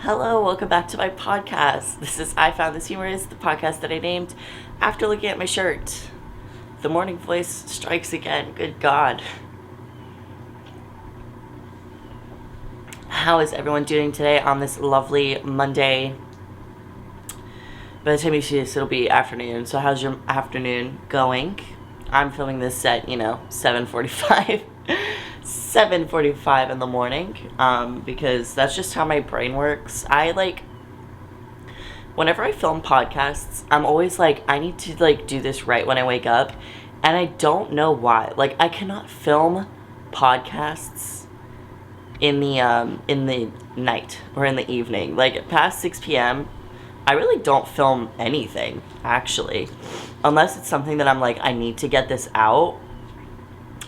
Hello, welcome back to my podcast. This is I Found This Humorous, the podcast that I named after looking at my shirt. The morning voice strikes again, good God. How is everyone doing today on this lovely Monday? By the time you see this, it'll be afternoon, so how's your afternoon going? I'm filming this at, 7:45. 7:45 in the morning, because that's just how my brain works. Whenever I film podcasts, I'm always like, I need to do this right when I wake up, and I don't know why. I cannot film podcasts in the night or in the evening. Past 6 p.m., I really don't film anything, actually. Unless it's something that I'm like, I need to get this out,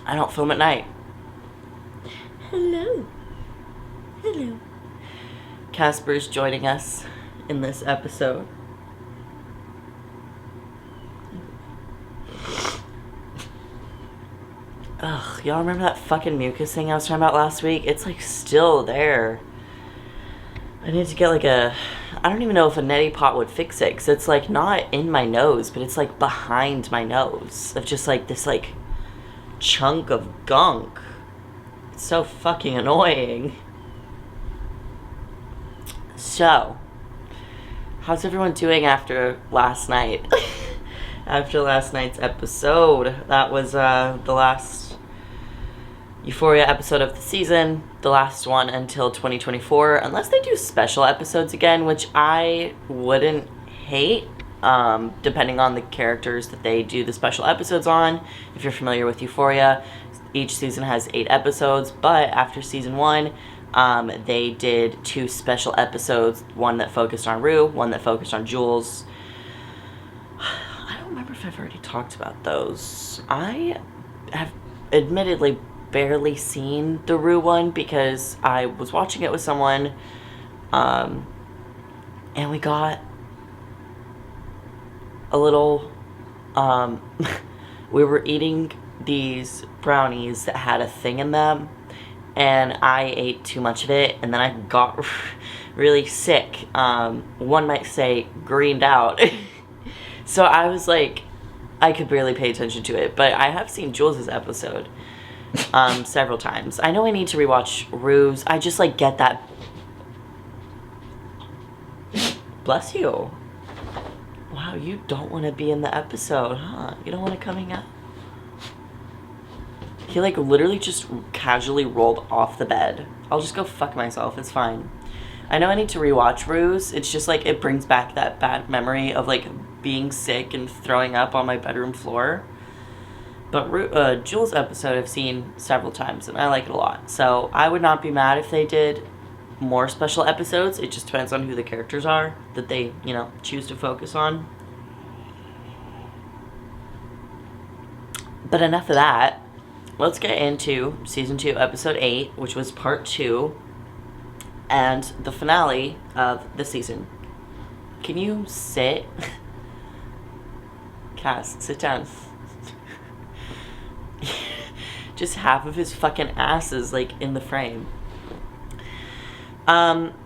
I don't film at night. Hello. Casper's joining us in this episode. Ugh, y'all remember that fucking mucus thing I was talking about last week? It's still there. I need to get I don't even know if a neti pot would fix it, because it's not in my nose, but it's behind my nose of just this chunk of gunk. It's so fucking annoying. So, how's everyone doing after last night? After last night's episode. That was the last Euphoria episode of the season. The last one until 2024. Unless they do special episodes again, which I wouldn't hate. Depending on the characters that they do the special episodes on. If you're familiar with Euphoria, each season has 8 episodes, but after season 1, they did 2 special episodes, one that focused on Rue, one that focused on Jules. I don't remember if I've already talked about those. I have admittedly barely seen the Rue one because I was watching it with someone, and we got a little, we were eating these brownies that had a thing in them, and I ate too much of it, and then I got really sick. One might say greened out. So I was I could barely pay attention to it, but I have seen Jules' episode several times. I know I need to rewatch Rue's. I just get that. Bless you. Wow, you don't want to be in the episode, huh? You don't want to come hang out? He literally just casually rolled off the bed. I'll just go fuck myself, it's fine. I know I need to rewatch Rue's. It's just it brings back that bad memory of being sick and throwing up on my bedroom floor. But Jules' episode I've seen several times and I like it a lot. So I would not be mad if they did more special episodes. It just depends on who the characters are that they, choose to focus on. But enough of that. Let's get into Season 2, Episode 8, which was Part 2, and the finale of the season. Can you sit? Cass, sit down. Just half of his fucking ass is, in the frame.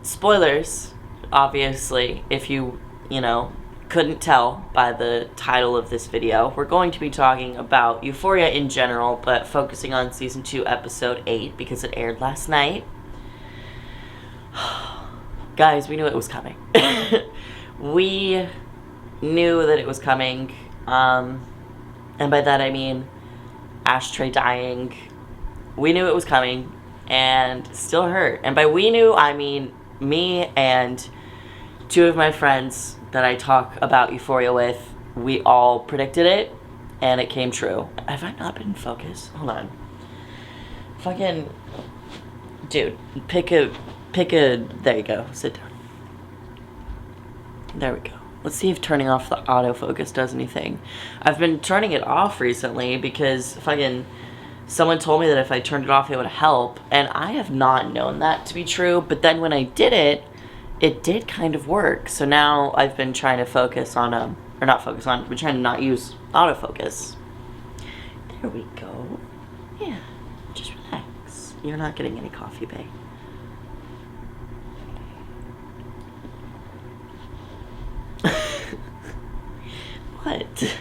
Spoilers, obviously, if you, couldn't tell by the title of this video. We're going to be talking about Euphoria in general, but focusing on Season 2, Episode 8, because it aired last night. Guys, we knew it was coming. We knew that it was coming, and by that I mean Ashtray dying. We knew it was coming, and still hurt. And by we knew, I mean me and 2 of my friends that I talk about Euphoria with. We all predicted it, and it came true. Have I not been in focus? Hold on. Fucking, dude, pick a, there you go, sit down. There we go. Let's see if turning off the autofocus does anything. I've been turning it off recently because someone told me that if I turned it off it would help, and I have not known that to be true, but then when I did it, it did kind of work. So now I've been trying to focus on, I've been trying to not use autofocus. There we go. Yeah, just relax. You're not getting any coffee, babe. What?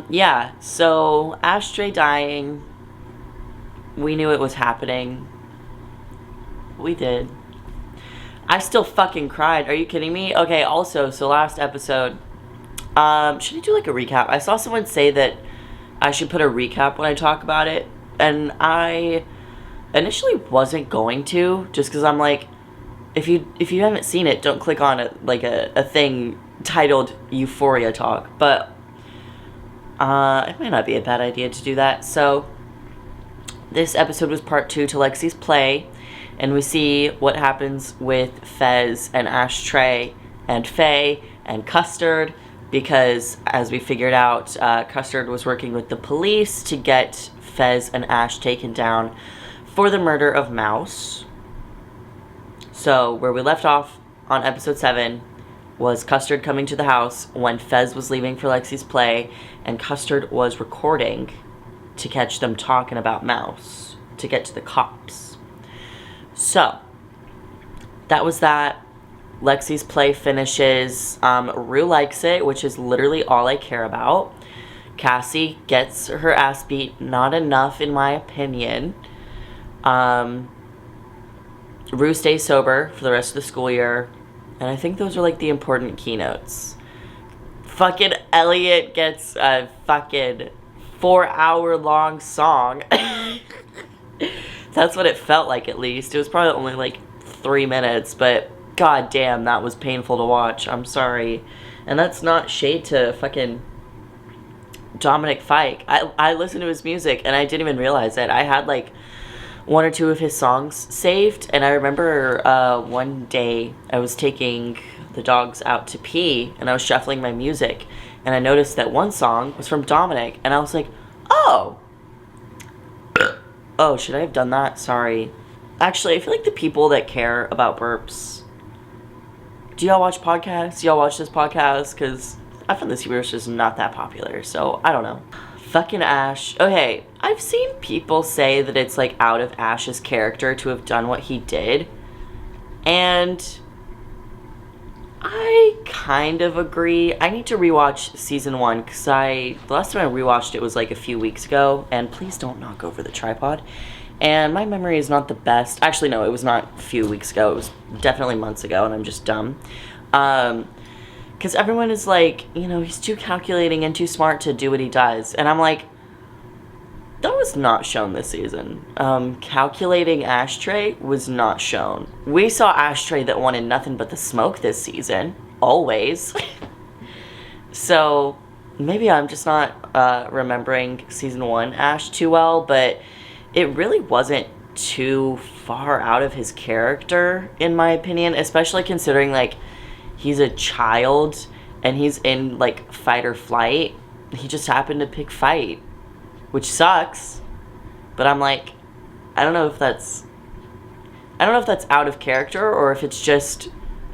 Yeah, so Ashtray dying, we knew it was happening. We did. I still fucking cried. Are you kidding me? Okay, also, so last episode, should I do like a recap? I saw someone say that I should put a recap when I talk about it, and I initially wasn't going to, just because I'm like, if you haven't seen it, don't click on it, like a thing titled Euphoria Talk, but it might not be a bad idea to do that. So this episode was part 2 to Lexi's play, and we see what happens with Fez and Ashtray and Faye and Custard, because as we figured out, Custard was working with the police to get Fez and Ash taken down for the murder of Mouse. So where we left off on episode 7 was Custard coming to the house when Fez was leaving for Lexi's play, and Custard was recording to catch them talking about Mouse to get to the cops. So that was that. Lexi's play finishes. Rue likes it, which is literally all I care about. Cassie gets her ass beat. Not enough, in my opinion. Rue stays sober for the rest of the school year. And I think those are like the important keynotes. Fucking Elliot gets a fucking 4-hour-long song. That's what it felt like, at least. It was probably only like 3 minutes, but god damn, that was painful to watch. I'm sorry. And that's not shade to fucking Dominic Fike. I listened to his music and I didn't even realize it. I had like 1 or 2 of his songs saved, and I remember one day I was taking the dogs out to pee and I was shuffling my music, and I noticed that one song was from Dominic, and I was like, oh, should I have done that? Sorry. Actually, I feel like the people that care about burps, do y'all watch podcasts? Do y'all watch this podcast? Because I found this universe is not that popular, so I don't know. Fucking Ash. Okay, I've seen people say that it's like out of Ash's character to have done what he did, and I kind of agree. I need to rewatch season 1, because the last time I rewatched it was like a few weeks ago, and please don't knock over the tripod, and my memory is not the best. Actually, no, it was not a few weeks ago, it was definitely months ago, and I'm just dumb. Because everyone is like, you know, he's too calculating and too smart to do what he does. And I'm like, that was not shown this season. Calculating Ashtray was not shown. We saw Ashtray that wanted nothing but the smoke this season. Always. So, maybe I'm just not remembering season 1 Ash too well, but it really wasn't too far out of his character, in my opinion. Especially considering, like, he's a child, and he's in, like, fight or flight. He just happened to pick fight, which sucks. But I'm like, I don't know if that's out of character, or if it's just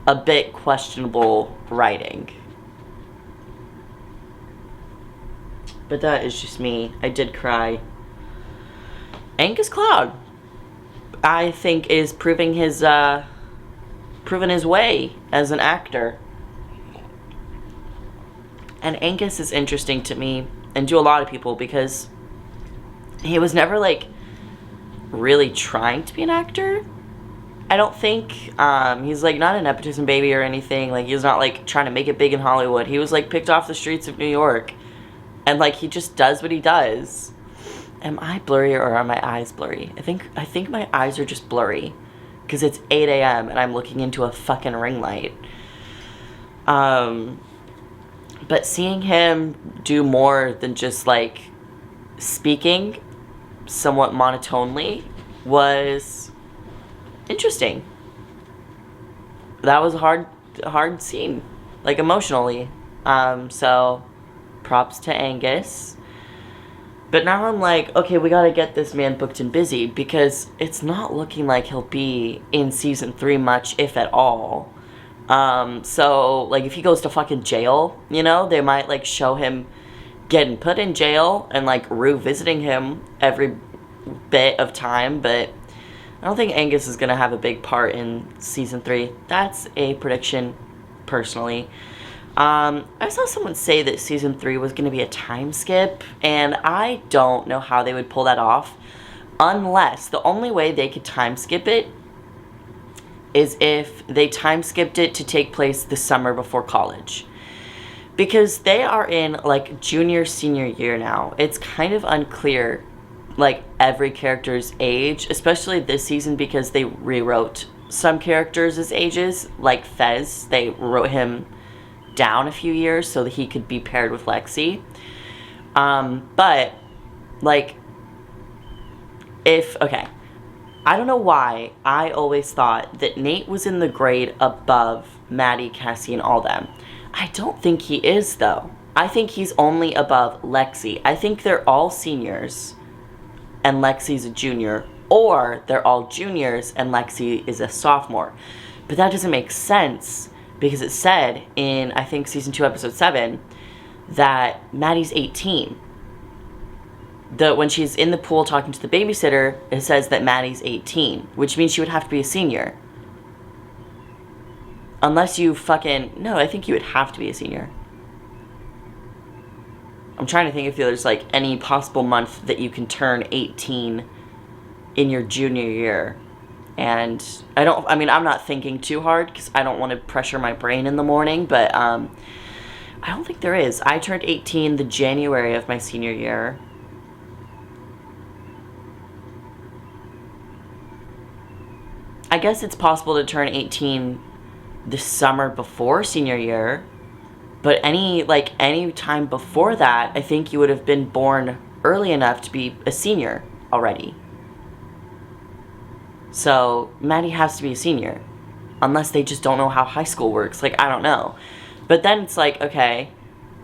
a bit questionable writing. But that is just me. I did cry. Angus Cloud, I think, is proving his way as an actor. And Angus is interesting to me, and to a lot of people, because he was never, like, really trying to be an actor. I don't think. He's, like, not a nepotism baby or anything. Like, he's not, like, trying to make it big in Hollywood. He was, like, picked off the streets of New York. And, like, he just does what he does. Am I blurry, or are my eyes blurry? I think my eyes are just blurry, because it's 8 a.m. and I'm looking into a fucking ring light. But seeing him do more than just, like, speaking somewhat monotonely was interesting. That was a hard scene, like, emotionally. So props to Angus. But now I'm like, okay, we gotta get this man booked and busy, because it's not looking like he'll be in season 3 much, if at all. So, like, if he goes to fucking jail, you know, they might, like, show him getting put in jail and, like, Rue visiting him every bit of time, but I don't think Angus is gonna have a big part in season 3. That's a prediction, personally. I saw someone say that season 3 was going to be a time skip, and I don't know how they would pull that off, unless the only way they could time skip it is if they time skipped it to take place the summer before college. Because they are in, like, junior, senior year now. It's kind of unclear, like, every character's age, especially this season because they rewrote some characters' ages, like Fez. They wrote him down a few years so that he could be paired with Lexi. But, like, okay, I don't know why I always thought that Nate was in the grade above Maddie, Cassie, and all them. I don't think he is, though. I think he's only above Lexi. I think they're all seniors and Lexi's a junior, or they're all juniors and Lexi is a sophomore. But that doesn't make sense because it said in, I think, season 2, episode 7, that Maddie's 18. When she's in the pool talking to the babysitter, it says that Maddie's 18, which means she would have to be a senior. Unless you no, I think you would have to be a senior. I'm trying to think if there's, like, any possible month that you can turn 18 in your junior year. And I'm not thinking too hard because I don't want to pressure my brain in the morning, but I don't think there is. I turned 18 the January of my senior year. I guess it's possible to turn 18 the summer before senior year, but any time before that, I think you would have been born early enough to be a senior already. So Maddie has to be a senior, unless they just don't know how high school works. Like, I don't know. But then it's like, okay,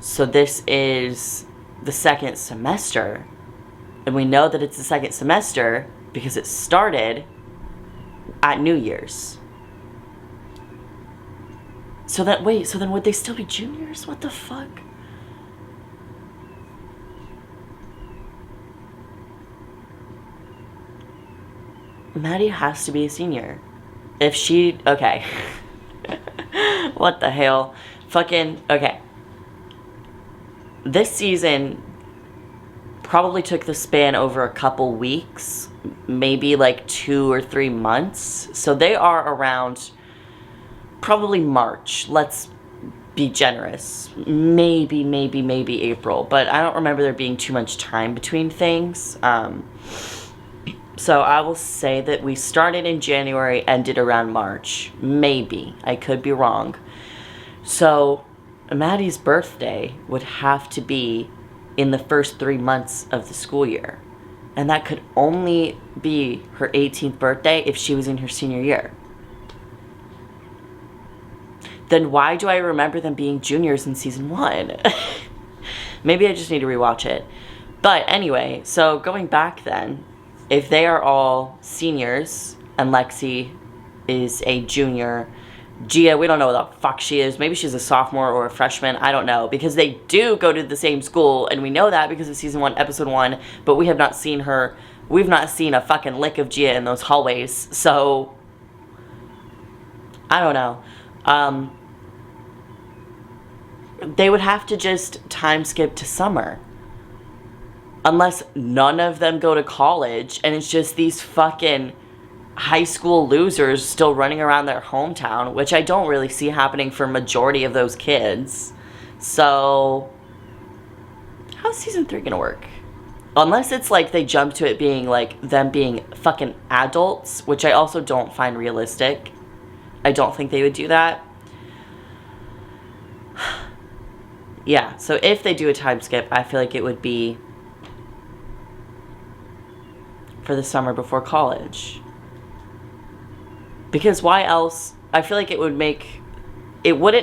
so this is the second semester, and we know that it's the second semester because it started at New Year's. So then would they still be juniors? What the fuck? Maddie has to be a senior. If she... Okay. What the hell? Okay. This season probably took the span over a couple weeks. Maybe like 2 or 3 months. So they are around probably March. Let's be generous. Maybe April. But I don't remember there being too much time between things. So I will say that we started in January, ended around March. Maybe. I could be wrong. So Maddie's birthday would have to be in the first 3 months of the school year. And that could only be her 18th birthday if she was in her senior year. Then why do I remember them being juniors in season 1? Maybe I just need to rewatch it. But anyway, so going back then, if they are all seniors and Lexi is a junior, Gia, we don't know what the fuck she is. Maybe she's a sophomore or a freshman. I don't know. Because they do go to the same school, and we know that because of season 1, episode 1, but we have not seen her. We've not seen a fucking lick of Gia in those hallways. So, I don't know. They would have to just time skip to summer. Unless none of them go to college, and it's just these fucking high school losers still running around their hometown, which I don't really see happening for majority of those kids. So, how's season 3 gonna work? Unless it's like they jump to it being like them being fucking adults, which I also don't find realistic. I don't think they would do that. Yeah, so if they do a time skip, I feel like it would be for the summer before college. Because why else? I feel like it wouldn't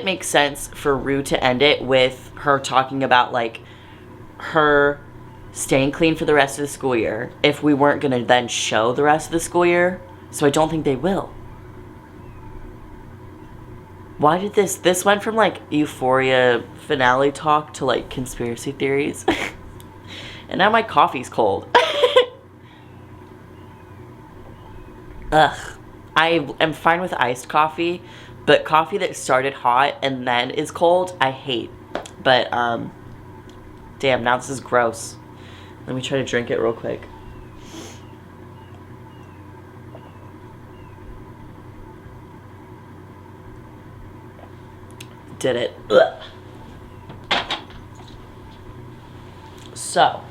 make sense for Rue to end it with her talking about, like, her staying clean for the rest of the school year if we weren't going to then show the rest of the school year. So I don't think they will. Why did this went from, like, Euphoria finale talk to, like, conspiracy theories. And now my coffee's cold. Ugh. I am fine with iced coffee, But coffee that started hot and then is cold, I hate. But, damn, now this is gross. Let me try to drink it real quick. Did it. Ugh. So.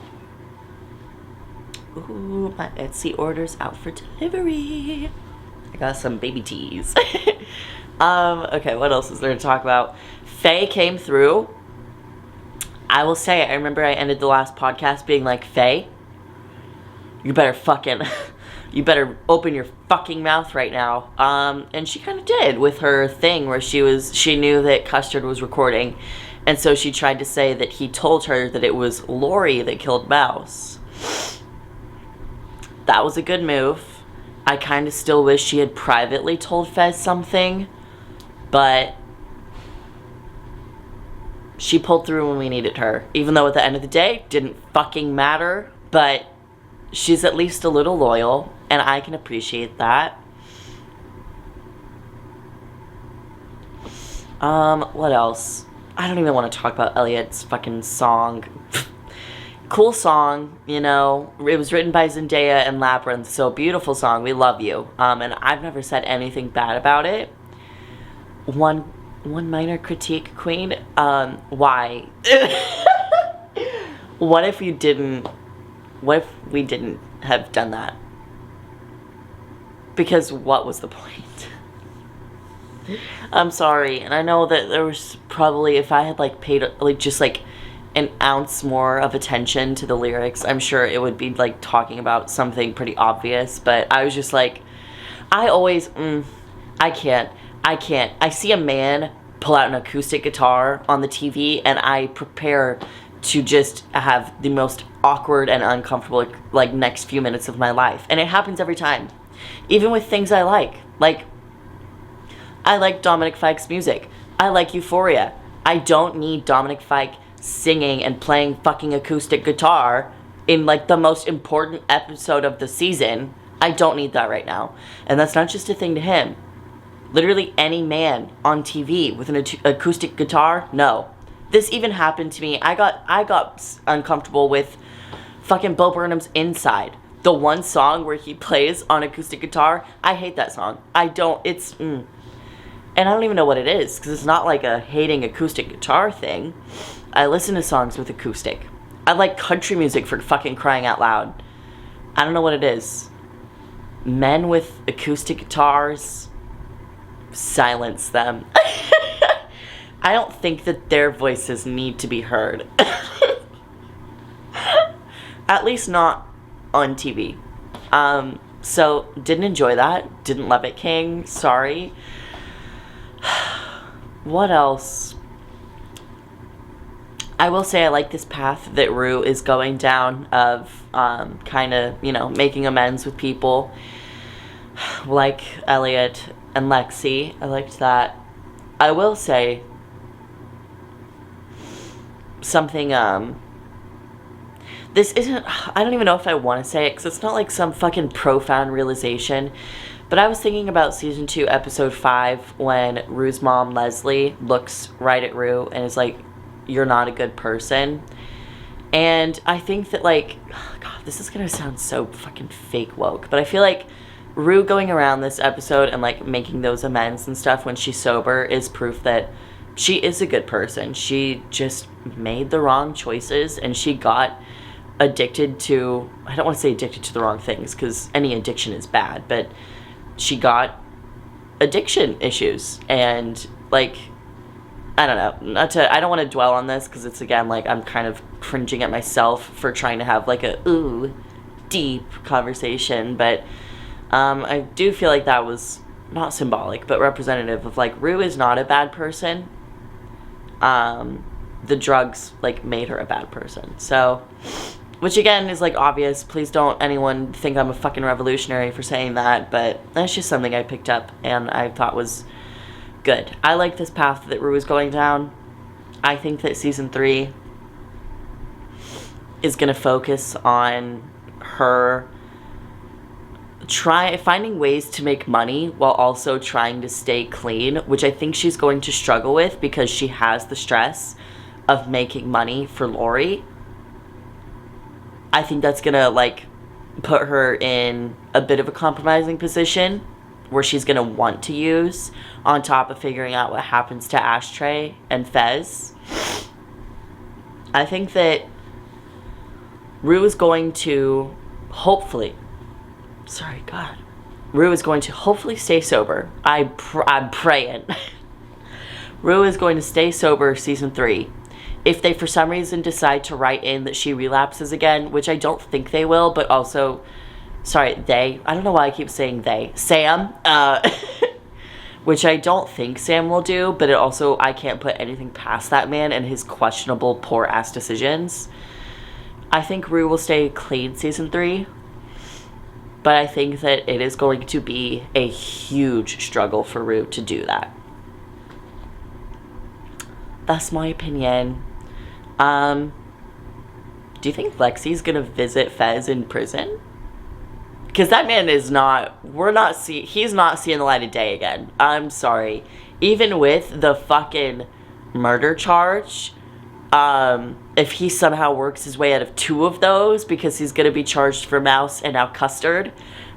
Ooh, my Etsy order's out for delivery. I got some baby teas. Okay, what else is there to talk about? Faye came through. I will say, I remember I ended the last podcast being like, Faye, you better fucking, you better open your fucking mouth right now. And she kind of did with her thing where she knew that Custard was recording. And so she tried to say that he told her that it was Lori that killed Mouse. That was a good move. I kind of still wish she had privately told Fez something. But she pulled through when we needed her. Even though at the end of the day, didn't fucking matter. But she's at least a little loyal. And I can appreciate that. What else? I don't even want to talk about Elliot's fucking song. Cool song, you know. It was written by Zendaya and Labyrinth. So beautiful song. We love you. And I've never said anything bad about it. One minor critique, Queen. Why? What if we didn't have done that? Because what was the point? I'm sorry, and I know that there was probably, if I had like paid like just like an ounce more of attention to the lyrics, I'm sure it would be like talking about something pretty obvious. But I was just like, I always, I can't. I see a man pull out an acoustic guitar on the TV and I prepare to just have the most awkward and uncomfortable like next few minutes of my life. And it happens every time. Even with things I like. Like, I like Dominic Fike's music. I like Euphoria. I don't need Dominic Fike singing and playing fucking acoustic guitar in like the most important episode of the season. I don't need that right now. And that's not just a thing to him. Literally any man on TV with an acoustic guitar, no. This even happened to me. I got uncomfortable with fucking Bo Burnham's Inside. The one song where he plays on acoustic guitar, I hate that song. And I don't even know what it is, because it's not like a hating acoustic guitar thing. I listen to songs with acoustic. I like country music, for fucking crying out loud. I don't know what it is. Men with acoustic guitars, silence them. I don't think that their voices need to be heard. At least not on TV. So, didn't enjoy that. Didn't love it, King. Sorry. What else? I will say I like this path that Rue is going down of kind of, you know, making amends with people. Like Elliot and Lexi. I liked that. I will say something, this isn't, I don't even know if I want to say it, because it's not like some fucking profound realization, but I was thinking about season 2, episode 5, when Rue's mom, Leslie, looks right at Rue and is like, you're not a good person. And I think that, like, oh God, this is gonna sound so fucking fake woke, but I feel like Rue going around this episode and, like, making those amends and stuff when she's sober is proof that she is a good person. She just made the wrong choices, and she got addicted to, I don't want to say addicted to the wrong things, because any addiction is bad, but she got addiction issues, and, like, I don't know, I don't want to dwell on this, because it's, again, like, I'm kind of cringing at myself for trying to have, like, deep conversation, but I do feel like that was not symbolic, but representative of, like, Rue is not a bad person. The drugs, like, made her a bad person. So, which again is, like, obvious. Please don't anyone think I'm a fucking revolutionary for saying that, but that's just something I picked up and I thought was good. I like this path that Rue is going down. I think that season 3 is going to focus on her finding ways to make money while also trying to stay clean, which I think she's going to struggle with because she has the stress of making money for Lori. I think that's gonna, like, put her in a bit of a compromising position where she's gonna want to use, on top of figuring out what happens to Ashtray and Fez. I think that Rue is going to hopefully stay sober. I'm praying. Rue is going to stay sober season 3. If they for some reason decide to write in that she relapses again, which I don't think they will, but also, I don't know why I keep saying they. Sam, which I don't think Sam will do, but I can't put anything past that man and his questionable, poor-ass decisions. I think Rue will stay clean season 3, but I think that it is going to be a huge struggle for Rue to do that. That's my opinion. Do you think Lexi's gonna visit Fez in prison? Because that man is he's not seeing the light of day again. I'm sorry. Even with the fucking murder charge, if he somehow works his way out of 2 of those, because he's gonna be charged for Mouse and now Custard,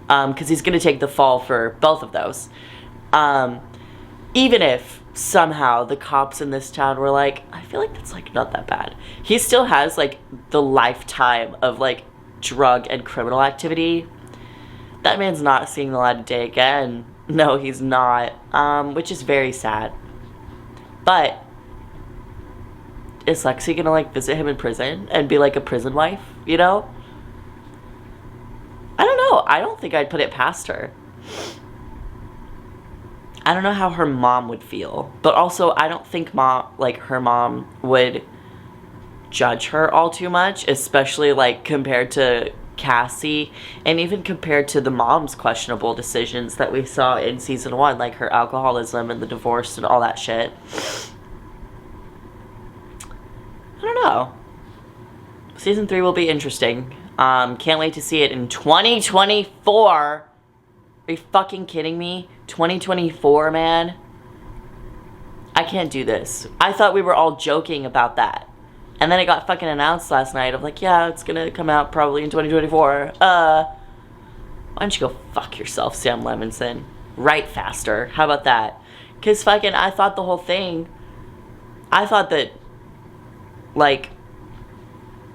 because he's gonna take the fall for both of those. Even if somehow the cops in this town were like, I feel like that's, like, not that bad. He still has, like, the lifetime of, like, drug and criminal activity. That man's not seeing the light of day again. No, he's not. Which is very sad. But is Lexi gonna, like, visit him in prison and be, like, a prison wife, you know? I don't know. I don't think I'd put it past her. I don't know how her mom would feel. But also, I don't think her mom would judge her all too much, especially, like, compared to Cassie, and even compared to the mom's questionable decisions that we saw in season 1, like her alcoholism and the divorce and all that shit. I don't know. Season 3 will be interesting. Can't wait to see it in 2024. Are you fucking kidding me? 2024, man. I can't do this. I thought we were all joking about that. And then it got fucking announced last night. I'm like, yeah, it's gonna come out probably in 2024. Why don't you go fuck yourself, Sam Levinson? Write faster. How about that? Because fucking, I thought that, like,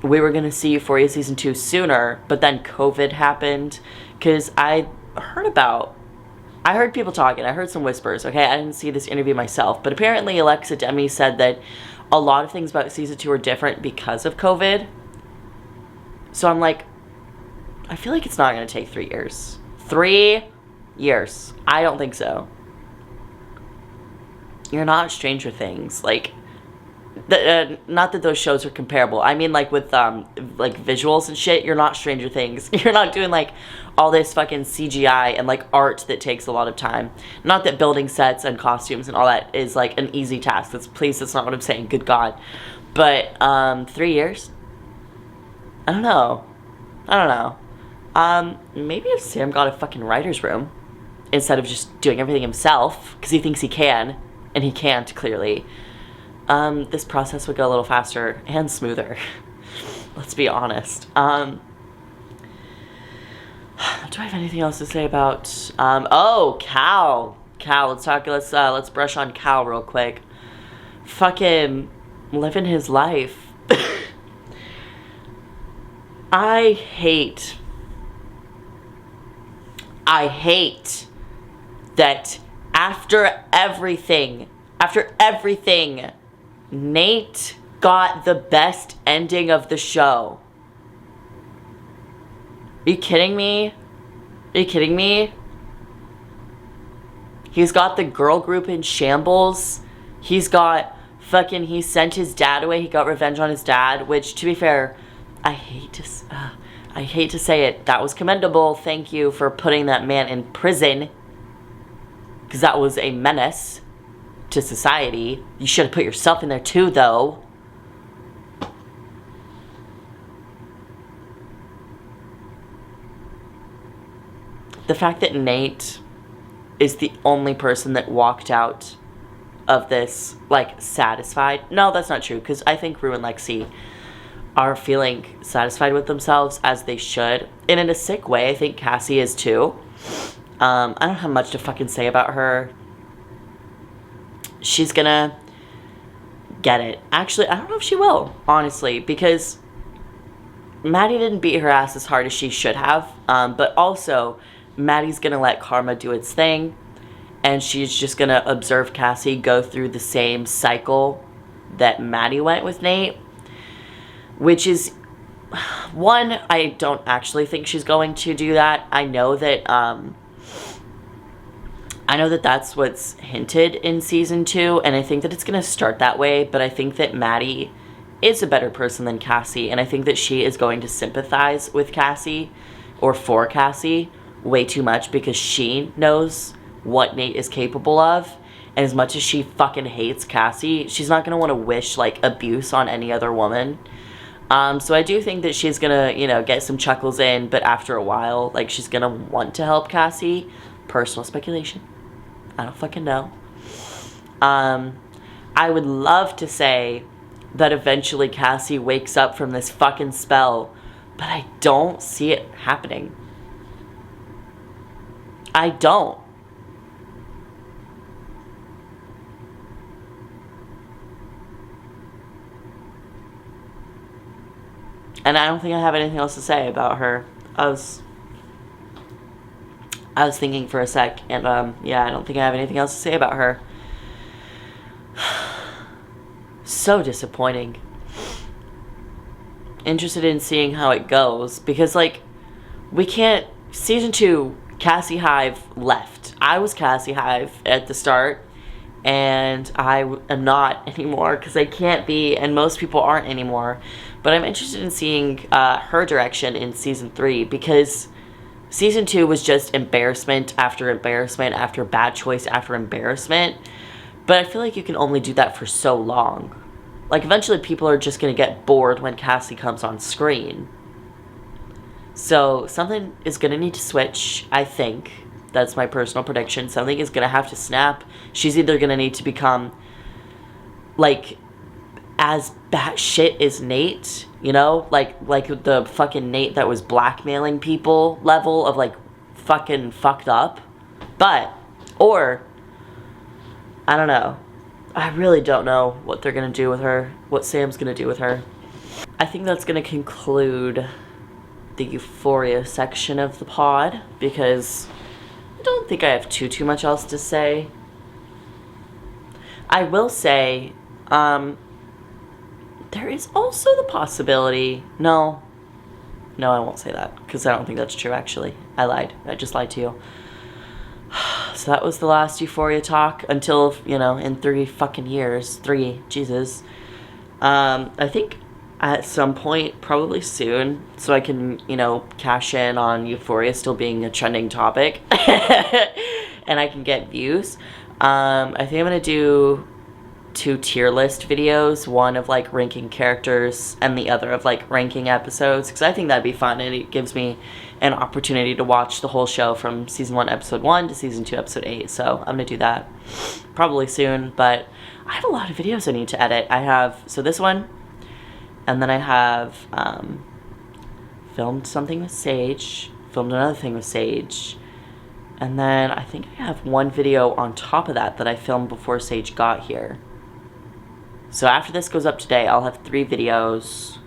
we were gonna see Euphoria season 2 sooner, but then COVID happened. Because I heard people talking. I heard some whispers, okay? I didn't see this interview myself. But apparently Alexa Demi said that a lot of things about season 2 are different because of COVID. So I'm like, I feel like it's not going to take 3 years. 3 years. I don't think so. You're not Stranger Things. Like, not that those shows are comparable. I mean, like, with, like, visuals and shit, you're not Stranger Things. You're not doing, like, all this fucking CGI and, like, art that takes a lot of time. Not that building sets and costumes and all that is, like, an easy task. That's not what I'm saying. Good God. But, 3 years? I don't know. Maybe if Sam got a fucking writer's room instead of just doing everything himself, because he thinks he can, and he can't, clearly, this process would go a little faster and smoother. Let's be honest. Do I have anything else to say about, Cal. Let's brush on Cal real quick. Fucking living his life. I hate that after everything, Nate got the best ending of the show. Are you kidding me? He's got the girl group in shambles. He sent his dad away. He got revenge on his dad, which, to be fair, I hate to say it. That was commendable. Thank you for putting that man in prison, because that was a menace to society. You should have put yourself in there too, though. the fact that Nate is the only person that walked out of this, like, satisfied. No, that's not true, because I think Rue and Lexi are feeling satisfied with themselves, as they should. And in a sick way, I think Cassie is too. I don't have much to fucking say about her. She's gonna get it. Actually, I don't know if she will, honestly, because Maddie didn't beat her ass as hard as she should have. But also, Maddie's gonna let karma do its thing, and she's just gonna observe Cassie go through the same cycle that Maddie went with Nate, which is, one, I don't actually think she's going to do that. I know that that's what's hinted in season 2, and I think that it's gonna start that way, but I think that Maddie is a better person than Cassie, and I think that she is going to sympathize with Cassie, or for Cassie, way too much, because she knows what Nate is capable of, and as much as she fucking hates Cassie, she's not gonna want to wish, like, abuse on any other woman. So I do think that she's gonna, you know, get some chuckles in, but after a while, like, she's gonna want to help Cassie. Personal speculation. I don't fucking know. I would love to say that eventually Cassie wakes up from this fucking spell, but I don't see it happening. I don't. And I don't think I have anything else to say about her. I was thinking for a sec, and yeah, I don't think I have anything else to say about her. So disappointing. Interested in seeing how it goes, because, like, we can't... Season 2, Cassie Hive left. I was Cassie Hive at the start, and I am not anymore, because I can't be, and most people aren't anymore. But I'm interested in seeing her direction in season 3, because season 2 was just embarrassment after bad choice after embarrassment. But I feel like you can only do that for so long. Like, eventually people are just going to get bored when Cassie comes on screen. So something is going to need to switch, I think. That's my personal prediction. Something is going to have to snap. She's either going to need to become, like, as batshit as Nate, you know? Like the fucking Nate that was blackmailing people level of, like, fucking fucked up. But, or, I don't know. I really don't know what they're going to do with her, what Sam's going to do with her. I think that's going to conclude the Euphoria section of the pod, because I don't think I have too much else to say. I will say, there is also the possibility... No, I won't say that, because I don't think that's true, actually. I lied. I just lied to you. So that was the last Euphoria talk until, you know, in 3 fucking years. 3, Jesus. I think at some point, probably soon, so I can, you know, cash in on Euphoria still being a trending topic. And I can get views. I think I'm going to do 2 tier list videos. One of, like, ranking characters and the other of, like, ranking episodes. Because I think that'd be fun, and it gives me an opportunity to watch the whole show from season 1, episode 1 to season 2, episode 8. So I'm going to do that probably soon. But I have a lot of videos I need to edit. I have, so this one, and then I have filmed something with Sage, filmed another thing with Sage, and then I think I have one video on top of that that I filmed before Sage got here. So after this goes up today, I'll have 3 videos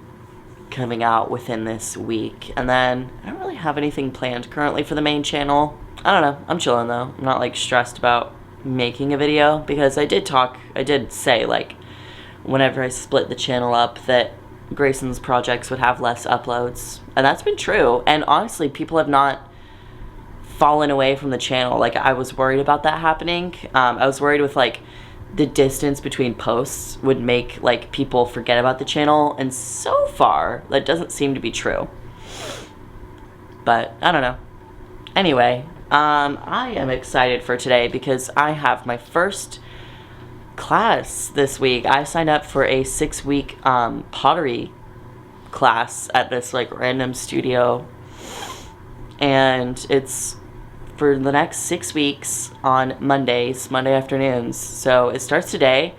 coming out within this week. And then I don't really have anything planned currently for the main channel. I don't know. I'm chilling, though. I'm not, like, stressed about making a video, because I did say, like, whenever I split the channel up, that Graysons projects would have less uploads. And that's been true. And honestly, people have not fallen away from the channel. Like, I was worried about that happening. I was worried with, like, the distance between posts would make, like, people forget about the channel, and so far that doesn't seem to be true. But I don't know. Anyway, I am excited for today because I have my first class this week. I signed up for a 6-week pottery class at this, like, random studio, and it's for the next 6 weeks on Mondays, Monday afternoons. So it starts today,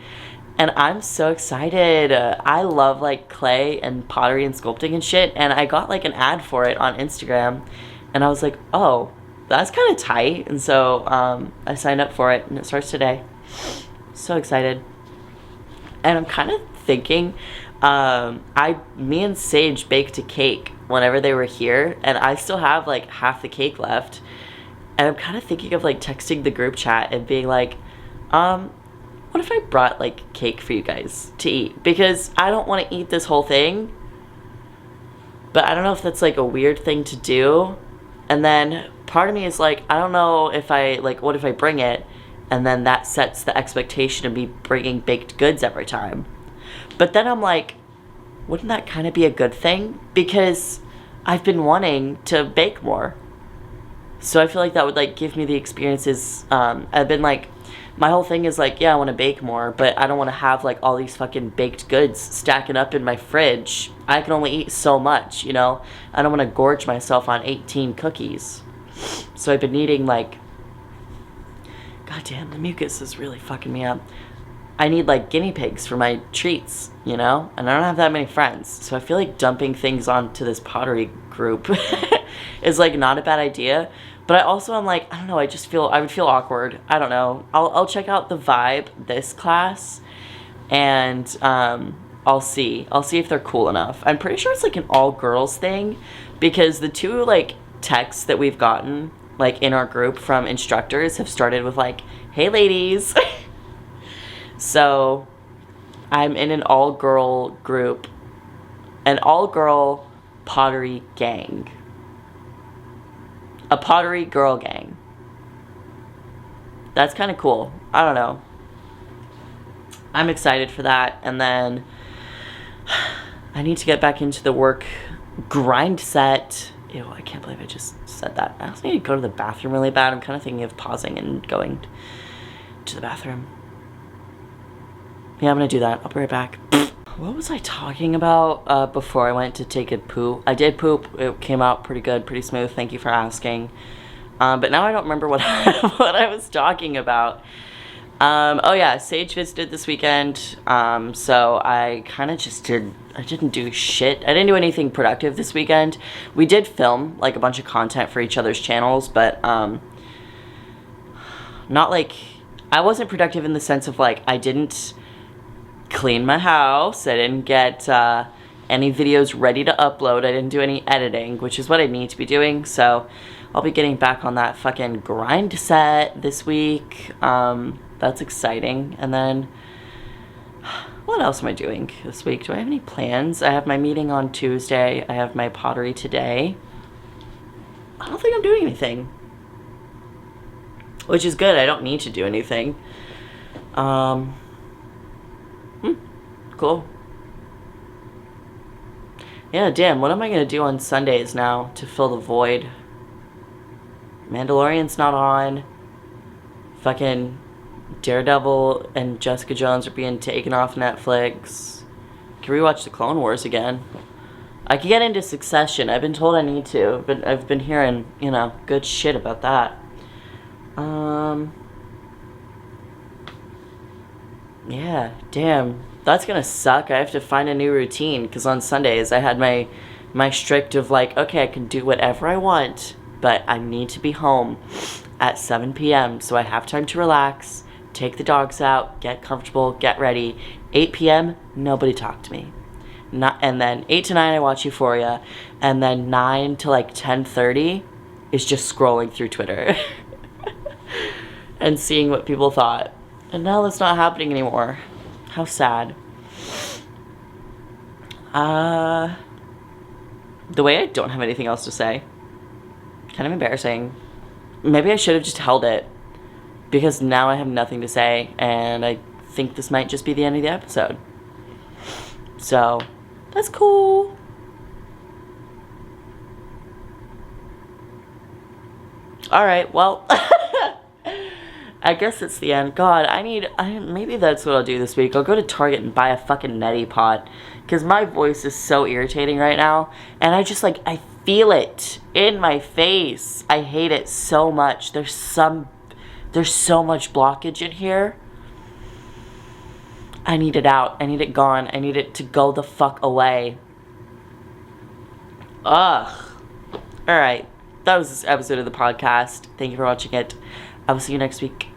and I'm so excited. I love like clay and pottery and sculpting and shit, and I got like an ad for it on Instagram, and I was like, oh, that's kind of tight. And so I signed up for it, and it starts today. So excited. And I'm kind of thinking, me and Sage baked a cake whenever they were here, and I still have like half the cake left. And I'm kind of thinking of like texting the group chat and being like, what if I brought like cake for you guys to eat? Because I don't want to eat this whole thing, but I don't know if that's like a weird thing to do. And then part of me is like, I don't know if what if I bring it? And then that sets the expectation of me bringing baked goods every time. But then I'm like, wouldn't that kind of be a good thing? Because I've been wanting to bake more. So I feel like that would like give me the experiences. I've been like, my whole thing is like, yeah, I want to bake more, but I don't want to have like all these fucking baked goods stacking up in my fridge. I can only eat so much, you know? I don't want to gorge myself on 18 cookies. So I've been eating like, goddamn, the mucus is really fucking me up. I need like guinea pigs for my treats, you know? And I don't have that many friends. So I feel like dumping things onto this pottery group is like not a bad idea. But I also am like, I don't know, I would feel awkward. I don't know. I'll check out the vibe this class, and I'll see if they're cool enough. I'm pretty sure it's like an all girls thing, because the two like texts that we've gotten like in our group from instructors have started with like, hey ladies. So I'm in an all girl group, an all girl pottery gang. A pottery girl gang. That's kind of cool. I don't know. I'm excited for that. And then I need to get back into the work grind set. Ew, I can't believe I just said that. I also need to go to the bathroom really bad. I'm kind of thinking of pausing and going to the bathroom. Yeah, I'm going to do that. I'll be right back. What was I talking about before I went to take a poop? I did poop. It came out pretty good, pretty smooth. Thank you for asking. But now I don't remember what what I was talking about. Oh yeah, Sage visited this weekend. So I kind of just I didn't do shit. I didn't do anything productive this weekend. We did film like a bunch of content for each other's channels, but not like, I wasn't productive in the sense of like, I didn't clean my house. I didn't get any videos ready to upload. I didn't do any editing, which is what I need to be doing. So I'll be getting back on that fucking grind set this week. That's exciting. And then what else am I doing this week? Do I have any plans? I have my meeting on Tuesday. I have my pottery today. I don't think I'm doing anything, which is good. I don't need to do anything. Cool. Yeah, damn, what am I gonna do on Sundays now to fill the void? Mandalorian's not on. Fucking Daredevil and Jessica Jones are being taken off Netflix. Can rewatch the Clone Wars again. I could get into Succession. I've been told I need to, but I've been hearing, you know, good shit about that. Yeah, damn. That's gonna suck. I have to find a new routine, because on Sundays I had my strict of like, okay, I can do whatever I want, but I need to be home at 7 p.m. so I have time to relax, take the dogs out, get comfortable, get ready. 8 p.m., nobody talk to me. And then 8 to 9 I watch Euphoria, and then 9 to like 10:30 is just scrolling through Twitter and seeing what people thought. And now that's not happening anymore. How sad. The way I don't have anything else to say. Kind of embarrassing. Maybe I should have just held it, because now I have nothing to say, and I think this might just be the end of the episode. So, that's cool. Alright, well, I guess it's the end. God, maybe that's what I'll do this week. I'll go to Target and buy a fucking neti pot. Because my voice is so irritating right now. And I just, like, I feel it in my face. I hate it so much. There's so much blockage in here. I need it out. I need it gone. I need it to go the fuck away. Ugh. Alright. That was this episode of the podcast. Thank you for watching it. I will see you next week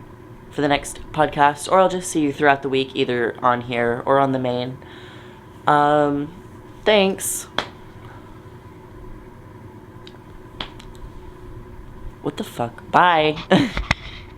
for the next podcast. Or I'll just see you throughout the week, either on here or on the main. Thanks. What the fuck? Bye.